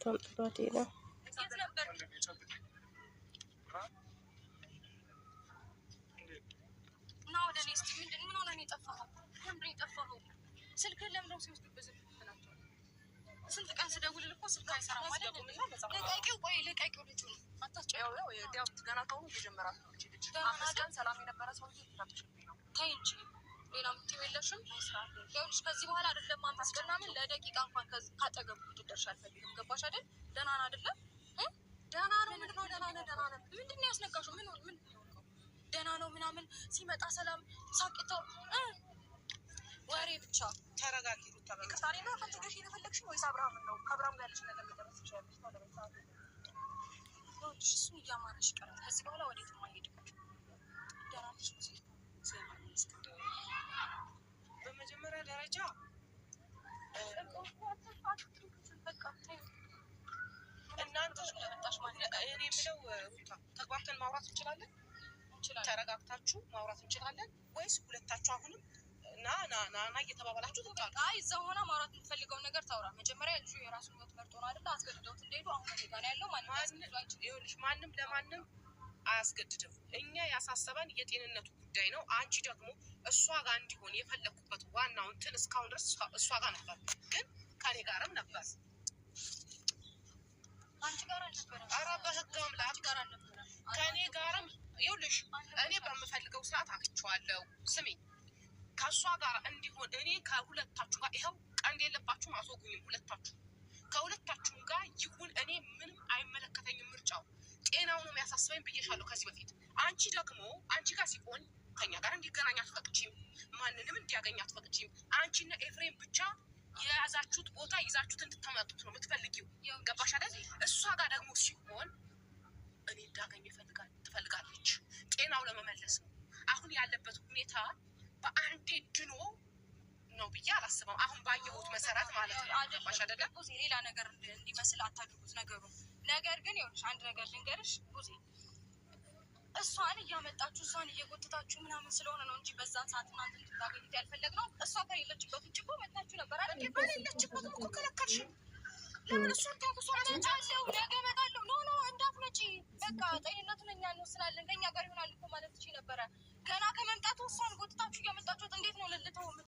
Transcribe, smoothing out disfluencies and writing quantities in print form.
እሷም ጥሏት ሄዳ ስልክህን ለምን ነው ሲወስዱብህ? ስንት ቀን ስደውልልህ እኮ ስልክ አይሰራም ማለት ነው። ልቀቂው፣ ቆይ ልቀቂው፣ ልጁን አታስጨው። ያው ገና ከሆኑ የጀመራት ነው። ልጅ አመስገን ሰላም የነበረ ሰው ይተራብሽብኝ ነው። ተይ እንጂ ሌላ ምትይው የለሽም። ይኸውልሽ ከዚህ በኋላ አይደለም አመስገን ምናምን ለደቂቃ እንኳን ካጠገቡ ትደርሽ አልፈልግም። ገባሽ አይደል? ደህና ነህ አይደለም? ደህና ነው። ምንድን ነው ደህና ነህ? ደህና ነህ ምንድን ነው ያስነካሽው? ምን ደህና ነው ምናምን ሲመጣ ሰላም ሳቂተው ወሬ ብቻ። ተረጋጊ ሩታ። ይቅርታ እኔ ነው ፈልገሽ የፈለግሽኝ ወይስ አብርሃም ነው? ከአብርሃም ጋር ያለሽ ነገር መጨረስ ትችያለሽ። እሱን እያማረሽ ይቀራል። ከዚህ በኋላ ወዴትም አይሄድም። ደህና ነሽ? በመጀመሪያ ደረጃ እናንተ ለመጣሽ ማለት እኔ ብለው ሩታ ተግባብተን ማውራት እንችላለን? ተረጋግታችሁ ማውራት እንችላለን ወይስ ሁለታችሁ አሁንም ና እየተባባላችሁ ትጣሉ? አይ እዛ ሆና ማውራት የምትፈልገውን ነገር ታውራ። መጀመሪያ ልጁ የራሱን ህይወት መርጦ ነው አይደል? አስገድደውት እንደሄዱ አሁን እኔ ጋር ያለው ይኸውልሽ፣ ማንም ለማንም አያስገድድም። እኛ ያሳሰበን የጤንነቱ ጉዳይ ነው። አንቺ ደግሞ እሷ ጋር እንዲሆን የፈለኩበት ዋናው እንትን እስካሁን ድረስ እሷ ጋር ነበር፣ ግን ከኔ ጋርም ነበር። አንቺ ጋር አልነበረም? ኧረ በህግ አምላክ ጋር አልነበረም። ከኔ ጋርም ይኸውልሽ፣ እኔ በምፈልገው ሰዓት አግኝቼዋለሁ። ስሚ ከእሷ ጋር እንዲሆን እኔ ከሁለታችሁ ጋር ይኸው ቀንድ የለባችሁም፣ አስወጉኝም። ከሁለታችሁም ጋር ይሁን። እኔ ምንም አይመለከተኝም። ምርጫው ጤናው ነው የሚያሳስበኝ ብዬሻለሁ ከዚህ በፊት። አንቺ ደግሞ አንቺ ጋር ሲሆን ከኛ ጋር እንዲገናኝ አትፈቅጂም፣ ማንንም እንዲያገኝ አትፈቅጂም። አንቺና ኤፍሬም ብቻ የያዛችሁት ቦታ ይዛችሁት እንድታመጡት ነው የምትፈልጊው። ገባሽ አይደል? እሷ ጋር ደግሞ ሲሆን እኔ እንዳገኝ ትፈልጋለች። ጤናው ለመመለስ ነው። አሁን ያለበት ሁኔታ በአንዴ ድኖ ነው ብዬ አላስበው። አሁን ባየሁት መሰረት ማለት ነው። ገባሽ አይደለም? ቡዜ ሌላ ነገር እንዲመስል አታድርጉት ነገሩን። ነገር ግን ይኸውልሽ አንድ ነገር ልንገርሽ ቡዜ፣ እሷን እያመጣችሁ እሷን እየጎተታችሁ ምናምን ስለሆነ ነው እንጂ በዛን ሰዓት እናንተ እንድታገኙት ያልፈለግነው። እሷ ከሌለችበት ውጭ እኮ መታችሁ ነበር አይደል? ከሌለችበት እኮ ከለከልሽን። ለምን እሷን ታውቁ? እመጣለሁ፣ ነገ እመጣለሁ። ኖ እንዳትመጪ፣ በቃ ጤንነቱን እኛ እንወስናለን፣ ከእኛ ጋር ይሆናል እኮ ማለት ትችይ ነበረ። ገና ከመምጣቱ እሷን ጎትታችሁ እያመጣችሁት እንዴት ነው ልልተው